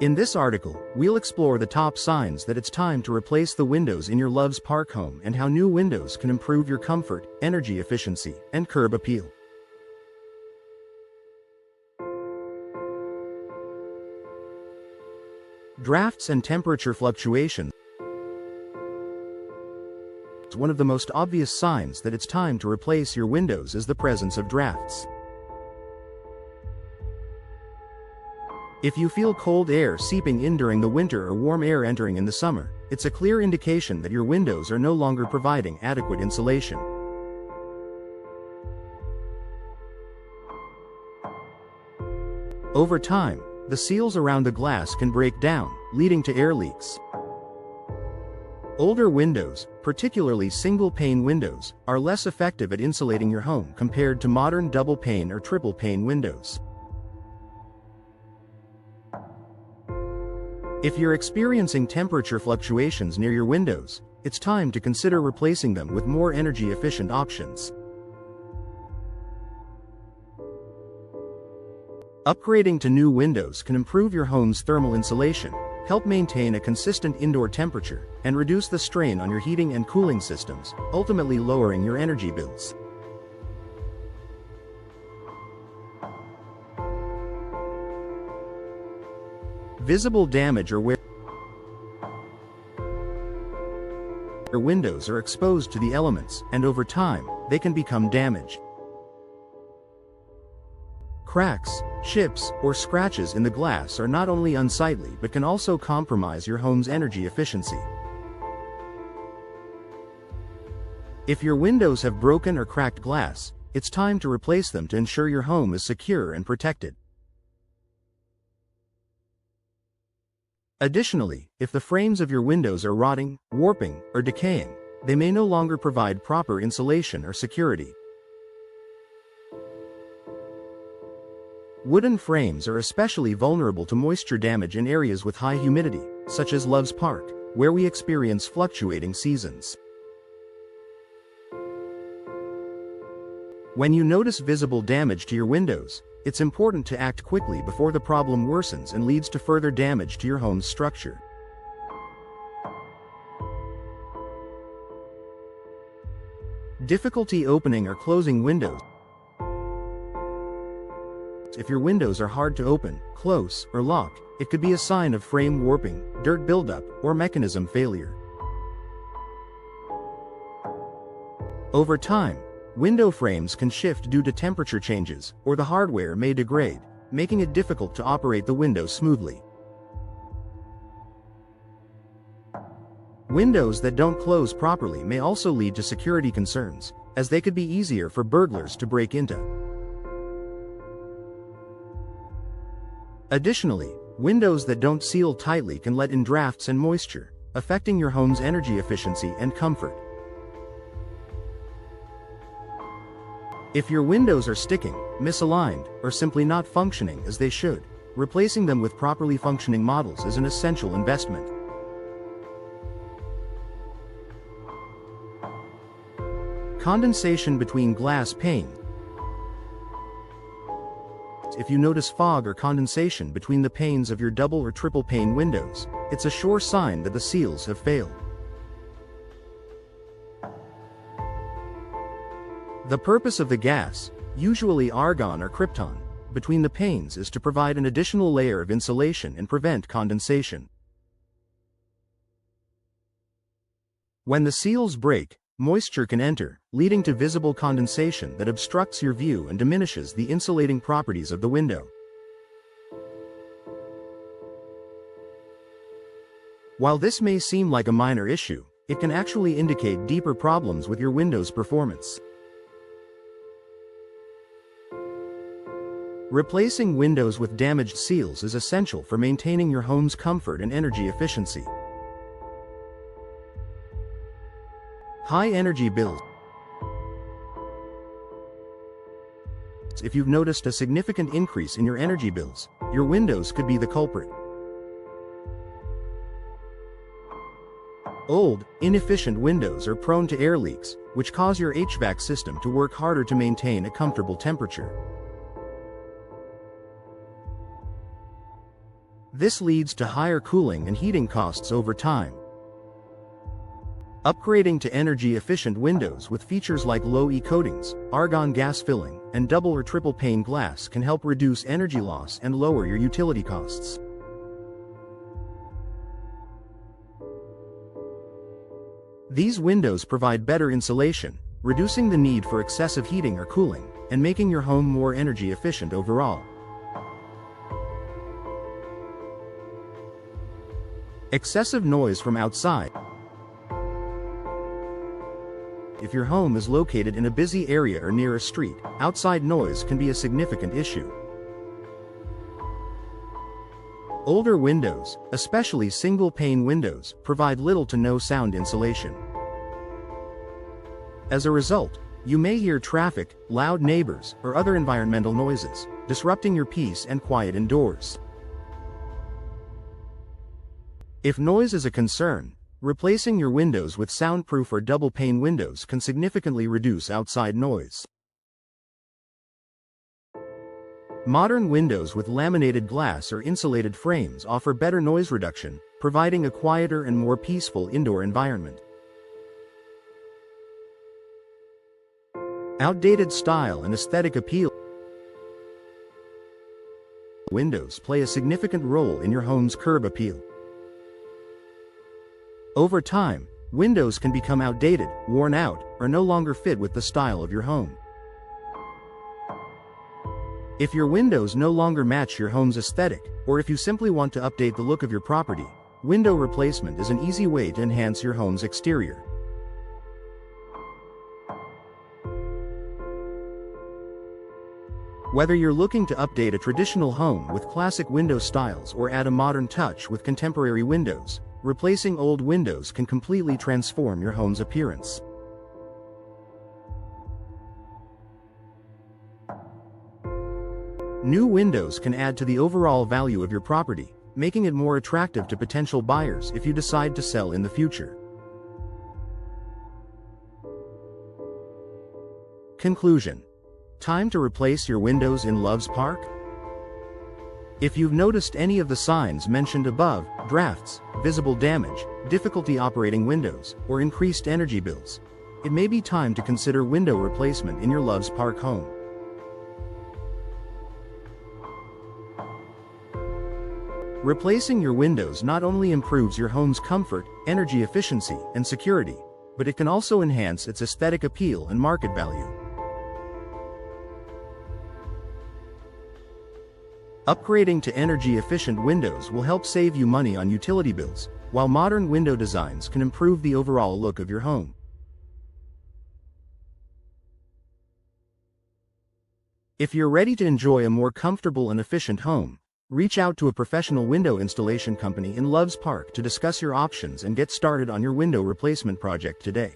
In this article, we'll explore the top signs that it's time to replace the windows in your love's park home and how new windows can improve your comfort, energy efficiency, and curb appeal. Drafts and temperature fluctuations. One of the most obvious signs that it's time to replace your windows is the presence of drafts. If you feel cold air seeping in during the winter or warm air entering in the summer, it's a clear indication that your windows are no longer providing adequate insulation. Over time, the seals around the glass can break down, leading to air leaks. Older windows, particularly single-pane windows, are less effective at insulating your home compared to modern double-pane or triple-pane windows. If you're experiencing temperature fluctuations near your windows, it's time to consider replacing them with more energy-efficient options. Upgrading to new windows can improve your home's thermal insulation, help maintain a consistent indoor temperature, and reduce the strain on your heating and cooling systems, ultimately lowering your energy bills. Visible damage or wear. Your windows are exposed to the elements, and over time, they can become damaged. Cracks, chips, or scratches in the glass are not only unsightly but can also compromise your home's energy efficiency. If your windows have broken or cracked glass, it's time to replace them to ensure your home is secure and protected. Additionally, if the frames of your windows are rotting, warping, or decaying, they may no longer provide proper insulation or security. Wooden frames are especially vulnerable to moisture damage in areas with high humidity, such as Love's Park, where we experience fluctuating seasons. When you notice visible damage to your windows, it's important to act quickly before the problem worsens and leads to further damage to your home's structure. Difficulty opening or closing windows. If your windows are hard to open, close, or lock, it could be a sign of frame warping, dirt buildup, or mechanism failure. Over time, window frames can shift due to temperature changes, or the hardware may degrade, making it difficult to operate the window smoothly. Windows that don't close properly may also lead to security concerns, as they could be easier for burglars to break into. Additionally, windows that don't seal tightly can let in drafts and moisture, affecting your home's energy efficiency and comfort. If your windows are sticking, misaligned, or simply not functioning as they should, replacing them with properly functioning models is an essential investment. Condensation between glass panes. If you notice fog or condensation between the panes of your double or triple pane windows, it's a sure sign that the seals have failed. The purpose of the gas, usually argon or krypton, between the panes is to provide an additional layer of insulation and prevent condensation. When the seals break, moisture can enter, leading to visible condensation that obstructs your view and diminishes the insulating properties of the window. While this may seem like a minor issue, it can actually indicate deeper problems with your window's performance. Replacing windows with damaged seals is essential for maintaining your home's comfort and energy efficiency. High energy bills. If you've noticed a significant increase in your energy bills, your windows could be the culprit. Old, inefficient windows are prone to air leaks, which cause your HVAC system to work harder to maintain a comfortable temperature. This leads to higher cooling and heating costs over time. Upgrading to energy-efficient windows with features like low-E coatings, argon gas filling, and double or triple pane glass can help reduce energy loss and lower your utility costs. These windows provide better insulation, reducing the need for excessive heating or cooling, and making your home more energy efficient overall. Excessive noise from outside. If your home is located in a busy area or near a street, outside noise can be a significant issue. Older windows, especially single-pane windows, provide little to no sound insulation. As a result, you may hear traffic, loud neighbors, or other environmental noises, disrupting your peace and quiet indoors. If noise is a concern, replacing your windows with soundproof or double-pane windows can significantly reduce outside noise. Modern windows with laminated glass or insulated frames offer better noise reduction, providing a quieter and more peaceful indoor environment. Outdated style and aesthetic appeal. Windows play a significant role in your home's curb appeal. Over time, windows can become outdated, worn out, or no longer fit with the style of your home. If your windows no longer match your home's aesthetic, or if you simply want to update the look of your property, window replacement is an easy way to enhance your home's exterior. Whether you're looking to update a traditional home with classic window styles or add a modern touch with contemporary windows, replacing old windows can completely transform your home's appearance. New windows can add to the overall value of your property, making it more attractive to potential buyers if you decide to sell in the future. Conclusion: time to replace your windows in Loves Park? If you've noticed any of the signs mentioned above, drafts, visible damage, difficulty operating windows, or increased energy bills, it may be time to consider window replacement in your Loves Park home. Replacing your windows not only improves your home's comfort, energy efficiency, and security, but it can also enhance its aesthetic appeal and market value. Upgrading to energy-efficient windows will help save you money on utility bills, while modern window designs can improve the overall look of your home. If you're ready to enjoy a more comfortable and efficient home, reach out to a professional window installation company in Loves Park to discuss your options and get started on your window replacement project today.